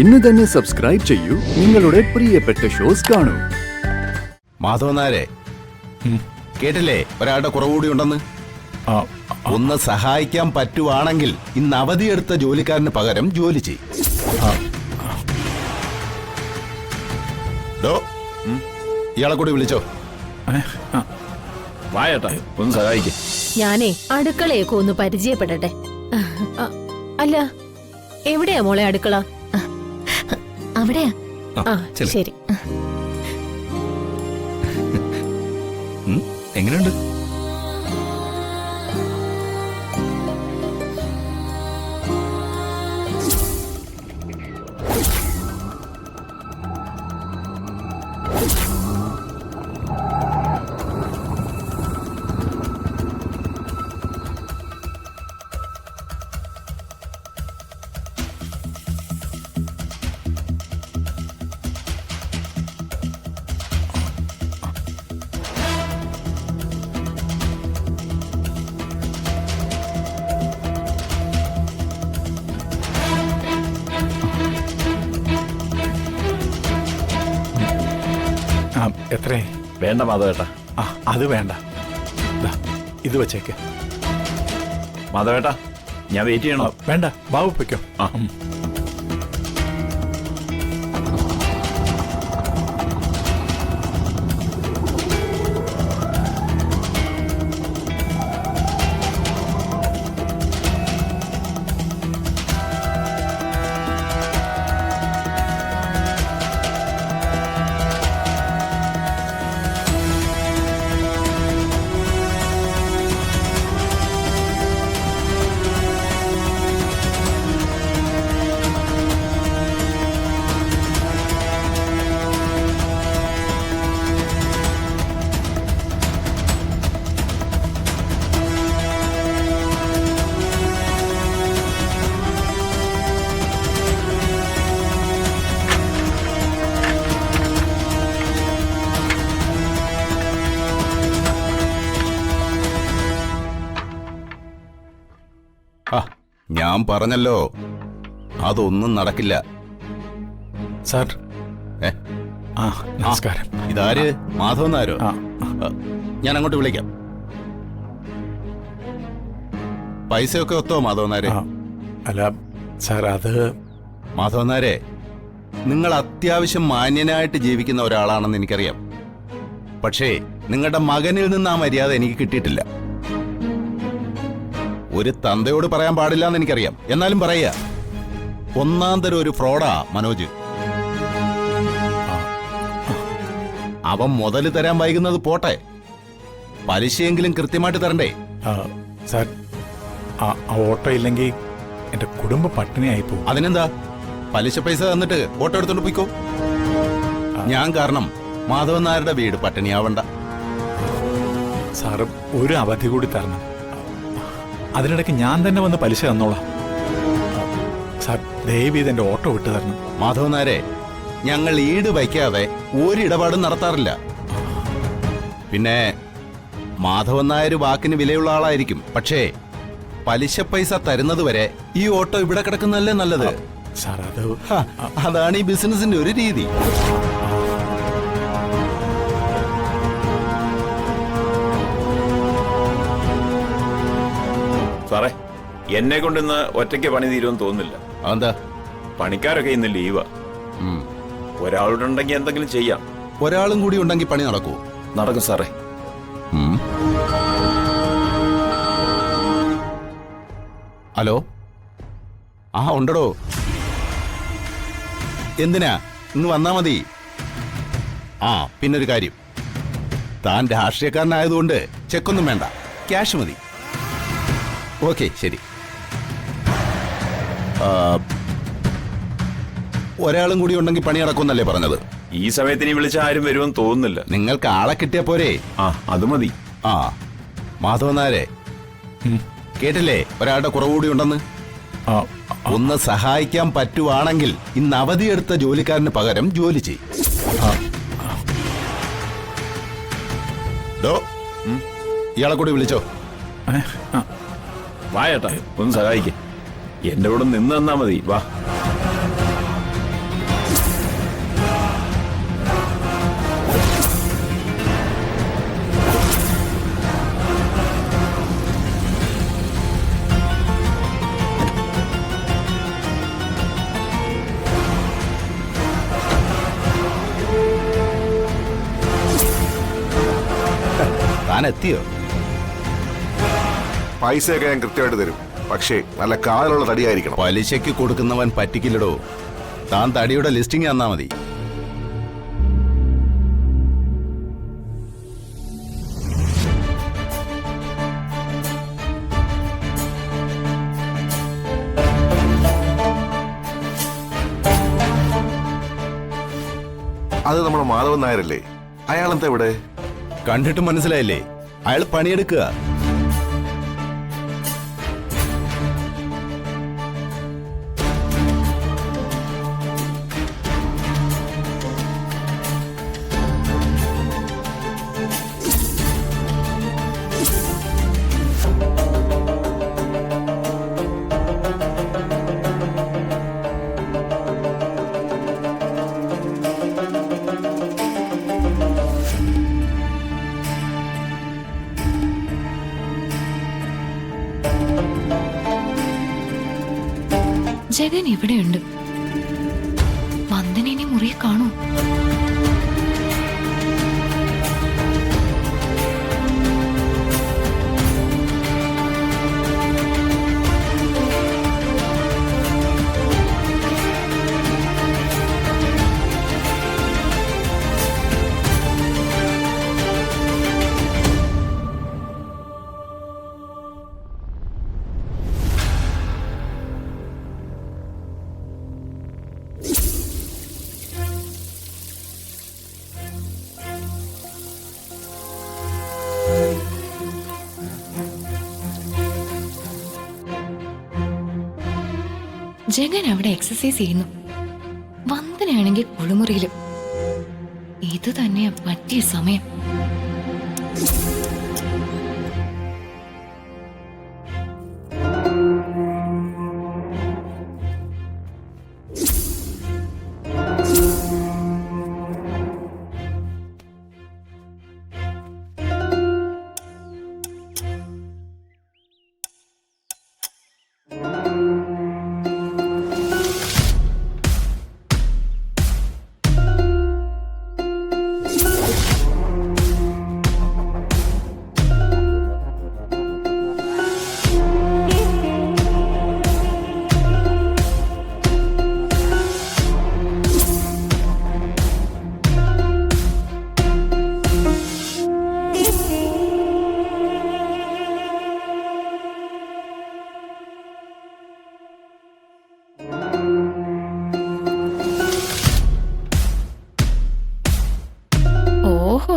ഇന്ന് തന്നെ സബ്സ്ക്രൈബ് ചെയ്യൂ, നിങ്ങളുടെ പ്രിയപ്പെട്ട ഷോസ് കാണൂ. മാധവൻ നായരെ, കേട്ടില്ലേ ഒരാളുടെ കുറവുകൂടി ഉണ്ടെന്ന്? ഒന്ന് സഹായിക്കാൻ പറ്റുവാണെങ്കിൽ ഇന്ന് അവധിയെടുത്ത ജോലിക്കാരന് പകരം ജോലി ചെയ്യും. ഇയാളെ കൂടി വിളിച്ചോ. വായേട്ടാ, ഒന്ന് സഹായിക്കേ. ഞാനേ അടുക്കളയൊക്കെ ഒന്ന് പരിചയപ്പെടട്ടെ. അല്ല, എവിടെയാ മോളെ അടുക്കള? അവിടെയാ. ശരി. എങ്ങനെയുണ്ട്? എത്രേ? വേണ്ട മാധവേട്ടാ. അത് വേണ്ട, ഇത് വെച്ചേക്ക്. മാധവേട്ടാ, ഞാൻ വെയിറ്റ് ചെയ്യണോ? വേണ്ട, ബാബു പൊയ്ക്കോ. ഞാൻ പറഞ്ഞല്ലോ, അതൊന്നും നടക്കില്ല. സാർ, നമസ്കാരം. ഇതാര്? മാധവൻ നായരോ? ഞാൻ അങ്ങോട്ട് വിളിക്കാം. പൈസയൊക്കെ ഒത്തോ മാധവൻ നായരെ? അല്ല സാർ, അത് മാധവൻ നായരെ, നിങ്ങൾ അത്യാവശ്യം മാന്യനായിട്ട് ജീവിക്കുന്ന ഒരാളാണെന്ന് എനിക്കറിയാം. പക്ഷേ നിങ്ങളുടെ മകനിൽ നിന്ന് ആ മര്യാദ എനിക്ക് കിട്ടിയിട്ടില്ല. ഒരു തന്തയോട് പറയാൻ പാടില്ല എന്ന് എനിക്കറിയാം, എന്നാലും പറയുക, ഒന്നാം തരം ഒരു ഫ്രോഡാ മനോജ്. അവൻ മുതല് തരാൻ വൈകുന്നത് പോട്ടെ, പലിശയെങ്കിലും കൃത്യമായിട്ട് തരണ്ടേ? സാർ, ആ ഓട്ടോ ഇല്ലെങ്കിൽ എന്റെ കുടുംബം പട്ടിണിയായി പോകും. അതിനെന്താ, പലിശ പൈസ തന്നിട്ട് ഓട്ടോ എടുത്തോണ്ട് പോയിക്കോ. ഞാൻ കാരണം മാധവൻ നായരുടെ വീട് പട്ടിണിയാവണ്ട. സാറ് ഒരു അവധി കൂടി തരണം. അതിനിടയ്ക്ക് ഞാൻ തന്നെ വന്ന് പലിശ തന്നോളാം. സാർ, ദയവ് ചെയ്ത് എന്റെ ഓട്ടോ വിട്ടു തരണം. മാധവൻ നായരെ, ഞങ്ങൾ ഈട് വയ്ക്കാതെ ഒരിടപാടും നടത്താറില്ല. പിന്നെ മാധവൻ നായർ വാക്കിന് വിലയുള്ള ആളായിരിക്കും, പക്ഷേ പലിശ പൈസ തരുന്നത് വരെ ഈ ഓട്ടോ ഇവിടെ കിടക്കുന്നതല്ലേ നല്ലത്. സാർ, അതാണ് ഈ ബിസിനസിന്റെ ഒരു രീതി. സാറേ, എന്നെ കൊണ്ടിന്ന് ഒറ്റയ്ക്ക് പണി തീരുമെന്ന് തോന്നുന്നില്ല. അതെന്താ? പണിക്കാരൊക്കെ ഇന്ന് ലീവാ. ഒരാളുണ്ടെങ്കിൽ എന്തെങ്കിലും ചെയ്യാം. ഒരാളും കൂടി ഉണ്ടെങ്കിൽ പണി നടക്കൂ? നടക്കും സാറേ. ഹലോ, ഉണ്ടടോ. എന്തിനാ? ഇന്ന് വന്നാ മതി. പിന്നൊരു കാര്യം, താൻ രാഷ്ട്രീയക്കാരനായതുകൊണ്ട് ചെക്കൊന്നും വേണ്ട, ക്യാഷ് മതി. ഓക്കെ, ശരി. ഒരാളും കൂടി ഉണ്ടെങ്കിൽ പണി നടക്കുമെന്നല്ലേ പറഞ്ഞത്? ഈ സമയത്തിന് വിളിച്ച ആരും വരുമെന്ന് തോന്നുന്നില്ല. നിങ്ങൾക്ക് ആളെ കിട്ടിയ പോരെ? അത് മതി. മാധവൻ നായരെ, കേട്ടില്ലേ ഒരാളുടെ കുറവുകൂടി ഉണ്ടെന്ന്? ഒന്ന് സഹായിക്കാൻ പറ്റുവാണെങ്കിൽ ഇന്ന് അവധിയെടുത്ത ജോലിക്കാരന് പകരം ജോലി ചെയ്യും. ഇയാളെ കൂടി വിളിച്ചോ. വായേട്ടാ, ഒന്ന് സഹായിക്കേ. എന്റെ കൂടെ നിന്ന് തന്നാ മതി. വാ. താൻ എത്തിയോ? പൈസയൊക്കെ ഞാൻ കൃത്യമായിട്ട് തരും, പക്ഷേ നല്ല കാലുള്ള തടിയായിരിക്കണം. പലിശയ്ക്ക് കൊടുക്കുന്നവൻ പറ്റിക്കില്ലടോ. താൻ തടിയുടെ ലിസ്റ്റിംഗ് തന്നാ മതി. അത് നമ്മുടെ മാധവൻ നായരല്ലേ? അയാളെന്താ ഇവിടെ? കണ്ടിട്ട് മനസ്സിലായില്ലേ? അയാൾ പണിയെടുക്കുക. ജഗൻ ഇവിടെയുണ്ട്. വന്ദനെ മുറിയെ കാണൂ. ജഗൻ അവിടെ എക്സസൈസ് ചെയ്യുന്നു. വന്ദനയാണെങ്കിൽ കുളിമുറിയിലും. ഇത് തന്നെയാ പറ്റിയ സമയം. ഓഹോ,